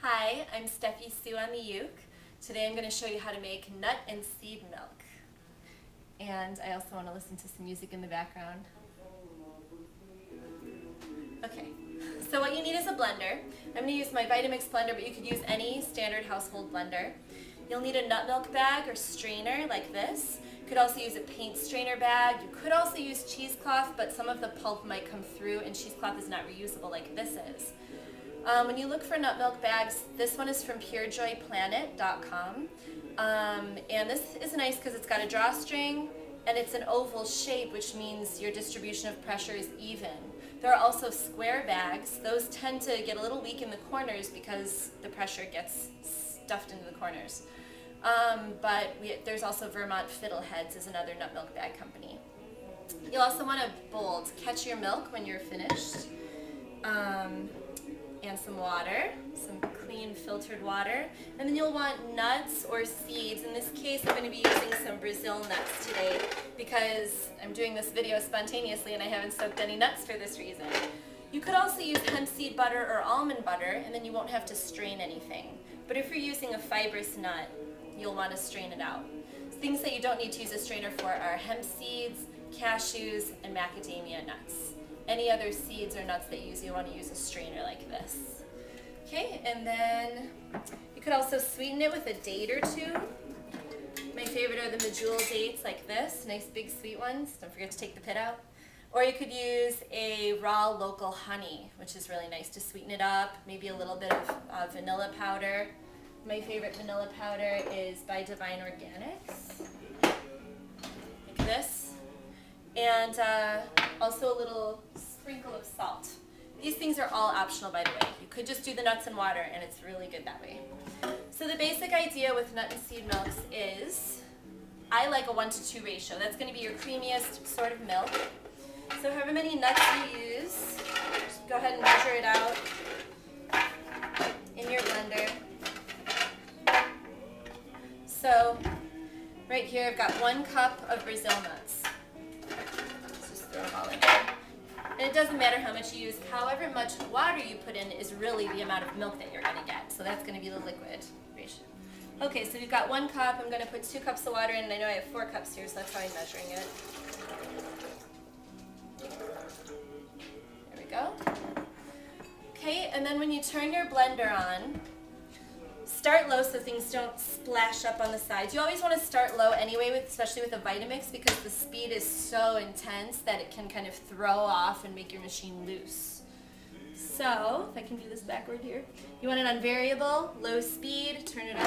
Hi, I'm Steffi Sue on the uke. Today I'm going to show you how to make nut and seed milk. And I also want to listen to some music in the background. Okay, so what you need is a blender. I'm going to use my Vitamix blender, but you could use any standard household blender. You'll need a nut milk bag or strainer like this. You could also use a paint strainer bag. You could also use cheesecloth, but some of the pulp might come through and cheesecloth is not reusable like this is. When you look for nut milk bags, this one is from purejoyplanet.com. And this is nice because it's got a drawstring and it's an oval shape, which means your distribution of pressure is even. There are also square bags. Those tend to get a little weak in the corners because the pressure gets stuffed into the corners. There's also Vermont Fiddleheads is another nut milk bag company. You'll also want a bowl to catch your milk when you're finished. And some water, some clean filtered water. And then you'll want nuts or seeds. In this case, I'm going to be using some Brazil nuts today because I'm doing this video spontaneously and I haven't soaked any nuts for this reason. You could also use hemp seed butter or almond butter and then you won't have to strain anything. But if you're using a fibrous nut, you'll want to strain it out. Things that you don't need to use a strainer for are hemp seeds, cashews, and macadamia nuts. Any other seeds or nuts that you want to use a strainer like this. Okay, and then you could also sweeten it with a date or two. My favorite are the medjool dates like this, nice big sweet ones. Don't forget to take the pit out. Or you could use a raw local honey, which is really nice to sweeten it up. Maybe a little bit of vanilla powder. My favorite vanilla powder is by Divine Organics, like this. And also a little sprinkle of salt. These things are all optional, by the way. You could just do the nuts and water, and it's really good that way. So the basic idea with nut and seed milks is, I like a 1-to-2 ratio. That's going to be your creamiest sort of milk. So however many nuts you use, just go ahead and measure it out in your blender. So right here I've got 1 cup of Brazil nuts. Throw them all in there. And it doesn't matter how much you use. However much water you put in is really the amount of milk that you're going to get. So that's going to be the liquid ratio. Okay, so we've got 1 cup. I'm going to put 2 cups of water in, and I know I have 4 cups here, so that's how I'm measuring it. There we go. Okay, and then when you turn your blender on, start low so things don't splash up on the sides. You always want to start low anyway, especially with a Vitamix, because the speed is so intense that it can kind of throw off and make your machine loose. So, if I can do this backward here, you want it on variable, low speed, turn it on.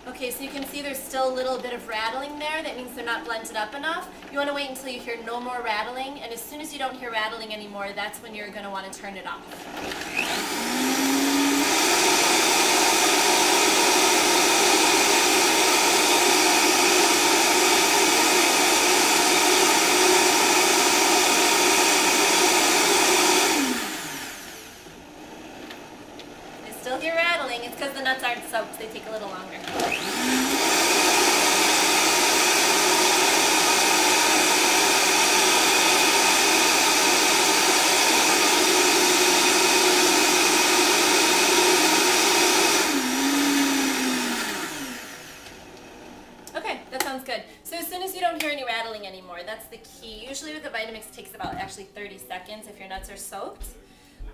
Okay, so you can see there's still a little bit of rattling there. That means they're not blended up enough. You want to wait until you hear no more rattling, and as soon as you don't hear rattling anymore, that's when you're going to want to turn it off. I still hear rattling. It's because the nuts aren't soaked. They take a little longer. Okay, that sounds good. So as soon as you don't hear any rattling anymore, that's the key. Usually with a Vitamix it takes about actually 30 seconds if your nuts are soaked.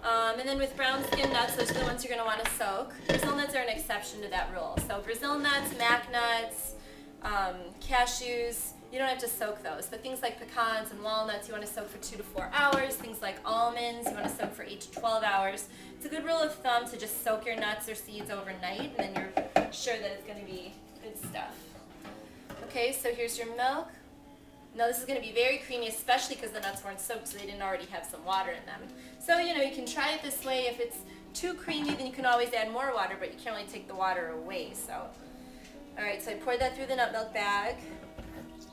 And then with brown skin nuts, those are the ones you're going to want to soak. Brazil nuts are an exception to that rule. So Brazil nuts, mac nuts, cashews, you don't have to soak those. But things like pecans and walnuts, you want to soak for 2 to 4 hours. Things like almonds, you want to soak for 8 to 12 hours. It's a good rule of thumb to just soak your nuts or seeds overnight, and then you're sure that it's going to be good stuff. Okay, so here's your milk. Now this is going to be very creamy, especially because the nuts weren't soaked, so they didn't already have some water in them. So, you can try it this way. If it's too creamy, then you can always add more water, but you can't really take the water away. So, all right, so I poured that through the nut milk bag.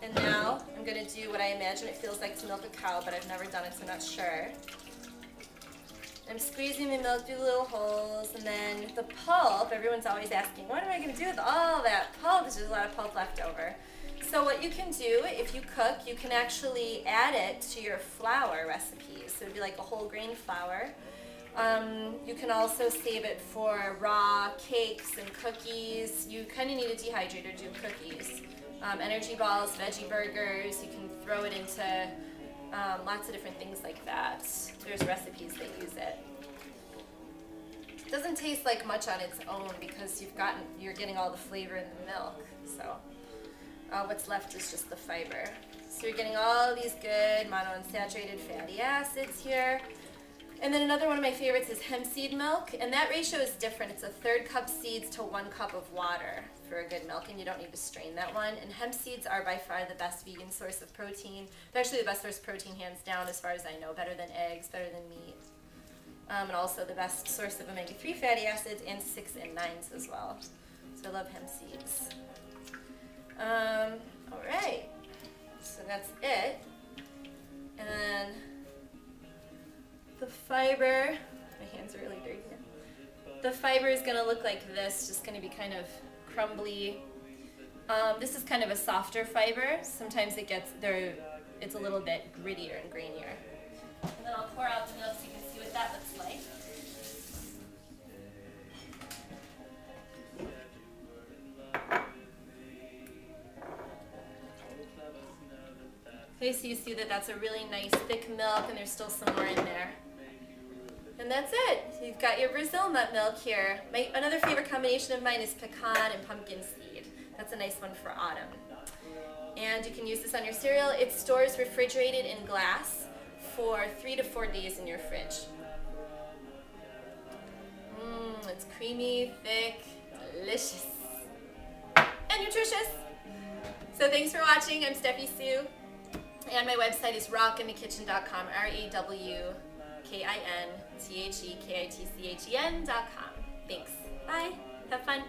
And now I'm going to do what I imagine it feels like to milk a cow, but I've never done it, so I'm not sure. I'm squeezing the milk through little holes, and then the pulp, everyone's always asking, what am I going to do with all that pulp? There's just a lot of pulp left over. So what you can do, if you cook, you can actually add it to your flour recipes. So it would be like a whole grain flour. You can also save it for raw cakes and cookies. You kind of need a dehydrator to do cookies. Energy balls, veggie burgers, you can throw it into lots of different things like that. There's recipes that use it. It doesn't taste like much on its own because you're getting all the flavor in the milk. So what's left is just the fiber. So you're getting all these good monounsaturated fatty acids here. And then another one of my favorites is hemp seed milk, and that ratio is different. It's a 1/3 cup seeds to 1 cup of water for a good milk, and you don't need to strain that one. And hemp seeds are by far the best vegan source of protein. They're actually the best source of protein hands down as far as I know, better than eggs, better than meat. And also the best source of omega-3 fatty acids and 6 and 9s as well. So I love hemp seeds. All right, so that's it. And then the fiber, my hands are really dirty now. The fiber is going to look like this, just going to be kind of crumbly. This is kind of a softer fiber. Sometimes it's a little bit grittier and grainier. And then I'll pour out the milk so you can see what that looks like. Okay, so you see that that's a really nice thick milk, and there's still some more in there. And that's it. You've got your Brazil nut milk here. Another favorite combination of mine is pecan and pumpkin seed. That's a nice one for autumn. And you can use this on your cereal. It stores refrigerated in glass for 3 to 4 days in your fridge. It's creamy, thick, delicious, and nutritious. So thanks for watching. I'm Steffi Sue. And my website is rawkinthekitchen.com, RAWKINTHEKITCHEN.com. Thanks. Bye. Have fun.